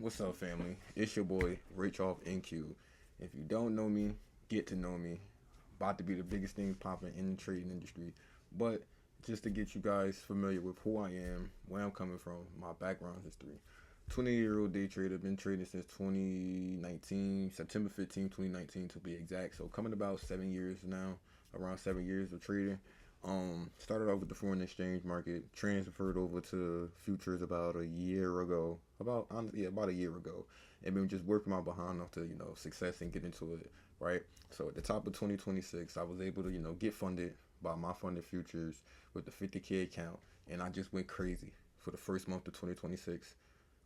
What's up, family? It's your boy, Rich off NQ. If you don't know me, get to know me. About to be the biggest things popping in the trading industry. But just to get you guys familiar with who I am, where I'm coming from, my background history. 20-year-old day trader, been trading since 2019, September 15th, 2019 to be exact. So coming about 7 years now, around 7 years of trading. Started off with the foreign exchange market, transferred over to futures about a year ago, about a year ago, and been just working my behind off to success and get into it, right? So at the top of 2026, I was able to get funded by my funded futures with the 50K account, and I just went crazy for the first month of 2026.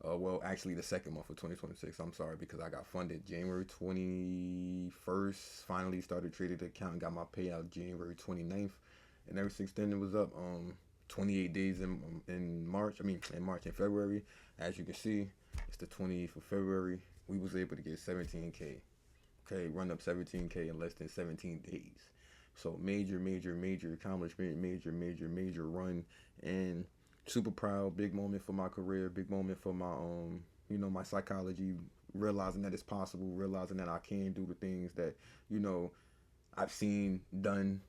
Well, actually, the second month of 2026. I'm sorry, because I got funded January 21st. Finally started trading the account and got my payout January 29th, and ever since then it was up 28 days in March. I mean, in March and February. As you can see, it's the 20th of February. We was able to get 17K. Okay, run up 17K in less than 17 days. So major, major, major accomplishment, major run, and super proud. Big moment for my career. Big moment for my my psychology. Realizing that it's possible. Realizing that I can do the things that you know I've seen done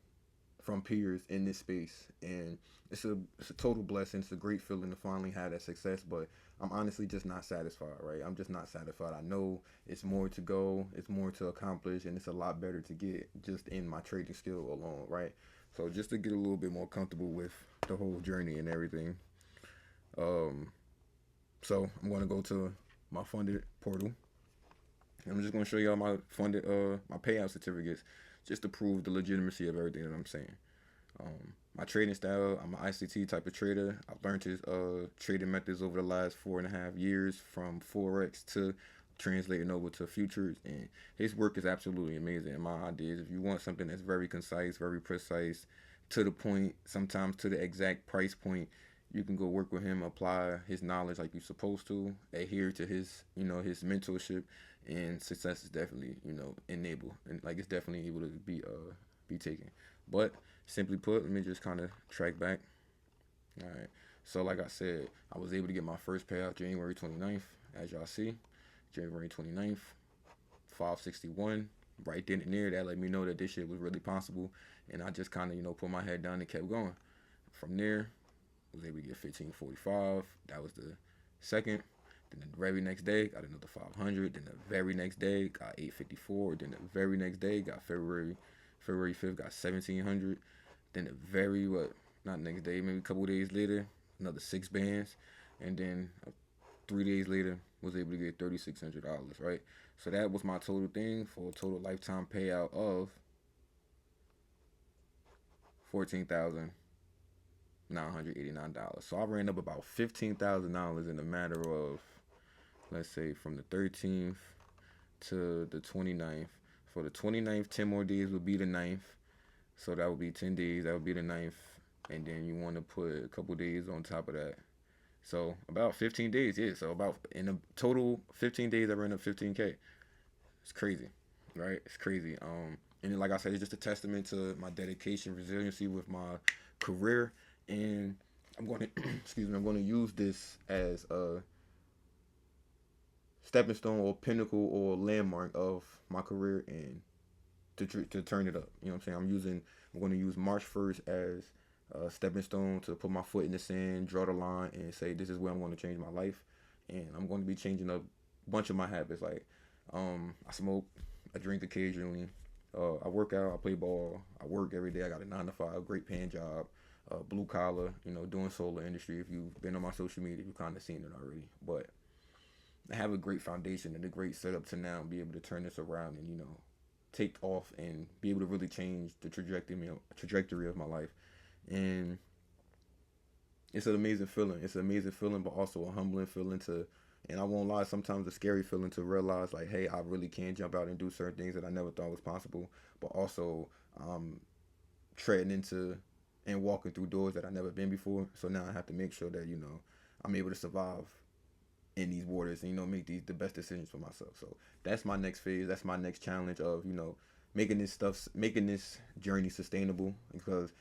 from peers in this space, and it's a total blessing. It's a great feeling to finally have that success, but I'm honestly just not satisfied, right? I'm just not satisfied. I know it's more to go, it's more to accomplish, and it's a lot better to get just in my trading skill alone, right? So just to get a little bit more comfortable with the whole journey and everything. um so I'm going to go to my funded portal. I'm just going to show y'all my funded my payout certificates, just to prove the legitimacy of everything that I'm saying. My trading style, I'm an ICT type of trader. I've learned his trading methods over the last 4.5 years, from forex to translating over to futures, and his work is absolutely amazing. And my idea is, if you want something that's very concise, very precise, to the point, sometimes to the exact price point, you can go work with him, apply his knowledge like you're supposed to, adhere to his his mentorship, and success is definitely enable, and like it's definitely able to be taken. But simply put, let me just kind of track back. All right. So like I said, I was able to get my first payout January 29th, as y'all see. January 29th, 561. Right then and there, that let me know that this shit was really possible. And I just kind of, put my head down and kept going. From there, I was able to get 1545. That was the second. Then the very next day, got another 500. Then the very next day, got 854. Then the very next day, got February 5th, got 1700. Then the very what? Not next day, maybe a couple days later, another 6 bands, and then 3 days later, was able to get $3,600. Right. So that was my total thing, for a total lifetime payout of $14,989. So I ran up about $15,000 in a matter of, let's say, from the 13th to the 29th. For the 29th, 10 more days would be the ninth. So that would be 10 days. That would be the ninth. And then you want to put a couple days on top of that. So about 15 days, yeah. So about in a total 15 days, I ran up 15K. It's crazy, right? It's crazy. And then, like I said, it's just a testament to my dedication, resiliency with my career, and I'm going to excuse me. I'm going to use this as a stepping stone or pinnacle or landmark of my career, and to turn it up. You know what I'm saying? I'm going to use March 1st as a stepping stone to put my foot in the sand, draw the line, and say this is where I'm going to change my life. And I'm going to be changing a bunch of my habits. Like, I smoke, I drink occasionally, I work out, I play ball, I work every day. I got a 9 to 5, great paying job, blue collar, doing solar industry. If you've been on my social media, you've kind of seen it already. But I have a great foundation and a great setup to now be able to turn this around and take off and be able to really change the trajectory of my life. And it's an amazing feeling. It's an amazing feeling, but also a humbling feeling to, and I won't lie, sometimes a scary feeling to realize, like, hey, I really can jump out and do certain things that I never thought was possible. But also, treading into and walking through doors that I never been before. So now I have to make sure that I'm able to survive in these waters and make the best decisions for myself. So that's my next phase. That's my next challenge of making this journey sustainable, because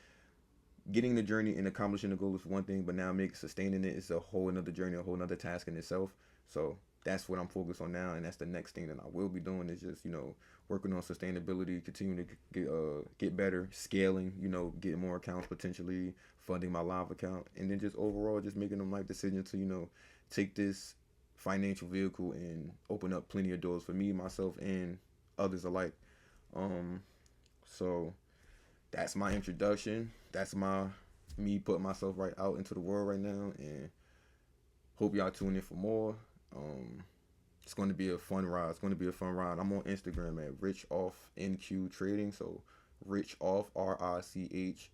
getting the journey and accomplishing the goal is one thing, but now make sustaining it is a whole another journey, a whole another task in itself. So that's what I'm focused on now, and that's the next thing that I will be doing is just working on sustainability, continuing to get better, scaling, getting more accounts potentially, funding my live account, and then just overall just making them life decisions to take this financial vehicle and open up plenty of doors for me, myself, and others alike. Um, so that's my introduction. That's my me putting myself right out into the world right now, and hope y'all tune in for more. Um, it's going to be a fun ride. It's going to be a fun ride. I'm on Instagram at Rich Off NQ Trading. So Rich Off RICHOFF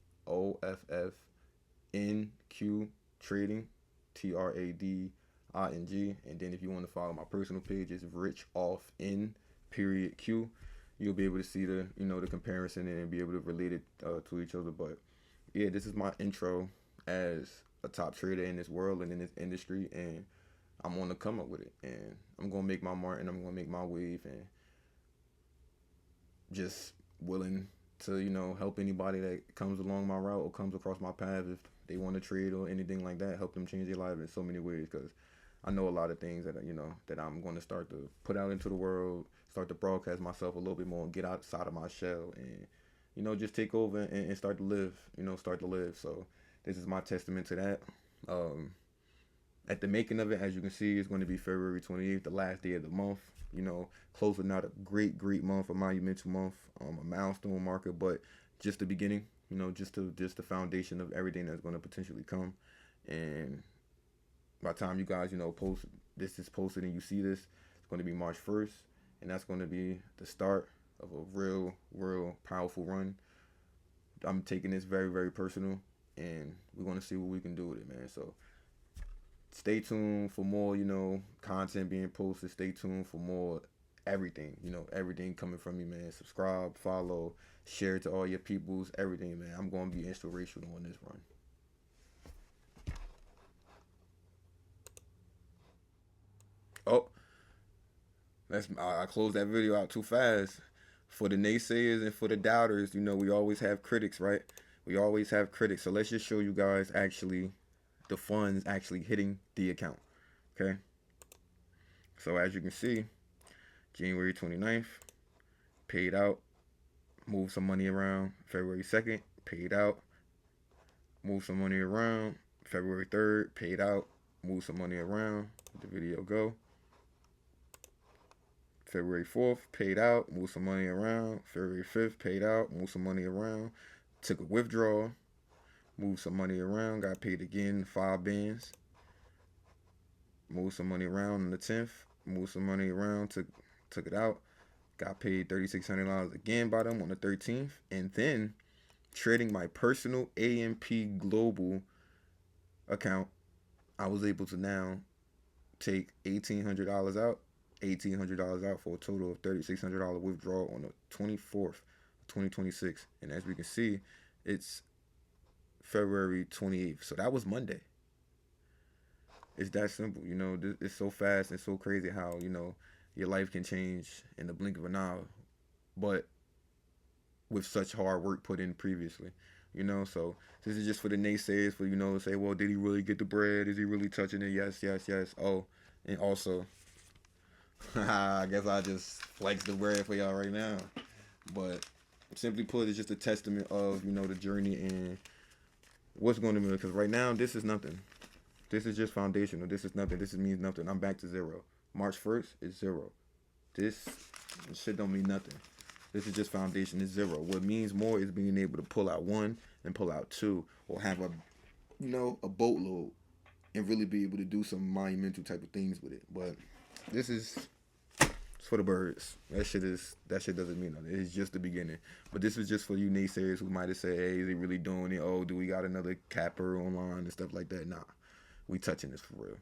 NQ Trading, TRADING. And then if you want to follow my personal page, it's Rich Off N period Q. You'll be able to see the comparison and be able to relate it to each other. But yeah, this is my intro as a top trader in this world and in this industry, and I'm on the come up with it, and I'm gonna make my mark, and I'm gonna make my wave, and just willing to help anybody that comes along my route or comes across my path if they want to trade or anything like that, help them change their life in so many ways, because I know a lot of things that that I'm going to start to put out into the world, start to broadcast myself a little bit more, and get outside of my shell, and just take over and start to live, start to live. So this is my testament to that. At the making of it, as you can see, it's going to be February 28th, the last day of the month. Closing out a great month, a monumental month, a milestone marker, but just the beginning. Just the foundation of everything that's going to potentially come. And by the time you guys, this is posted and you see this, it's going to be March 1st, and that's going to be the start of a real powerful run. I'm taking this very, very personal, and we're going to see what we can do with it, man. So stay tuned for more, content being posted. Stay tuned for more everything, everything coming from me, man. Subscribe, follow, share it to all your peoples, everything, man. I'm going to be inspirational on this run. Oh, I closed that video out too fast. For the naysayers and for the doubters, we always have critics, right? We always have critics. So let's just show you guys actually the funds actually hitting the account. Okay. So as you can see, January 29th, paid out, moved some money around. February 2nd, paid out, moved some money around. February 3rd, paid out, moved some money around. Let the video go. February 4th, paid out, moved some money around. February 5th, paid out, moved some money around. Took a withdrawal, moved some money around, got paid again, 5 bands. Moved some money around on the 10th, moved some money around, took it out, got paid $3,600 again by them on the 13th, and then trading my personal AMP Global account, I was able to now take $1,800 out for a total of $3,600 withdrawal on the 24th, 2026. And as we can see, it's February 28th. So that was Monday. It's that simple. It's so fast and so crazy how, your life can change in the blink of an eye, but with such hard work put in previously. So this is just for the naysayers, for, to say, well, did he really get the bread? Is he really touching it? Yes. Oh, and also, I guess I just flex the bread for y'all right now. But simply put, it's just a testament of, the journey and what's going to be. Because right now, this is nothing. This is just foundational. This is nothing. This means nothing. I'm back to zero. March 1st is zero. This shit don't mean nothing. This is just foundation. It's zero. What means more is being able to pull out 1 and pull out 2, or have a boatload and really be able to do some monumental type of things with it. But this is for the birds. That shit doesn't mean nothing. It's just the beginning. But this is just for you naysayers who might have said, hey, is he really doing it? Oh, do we got another capper online and stuff like that? Nah. We touching this for real.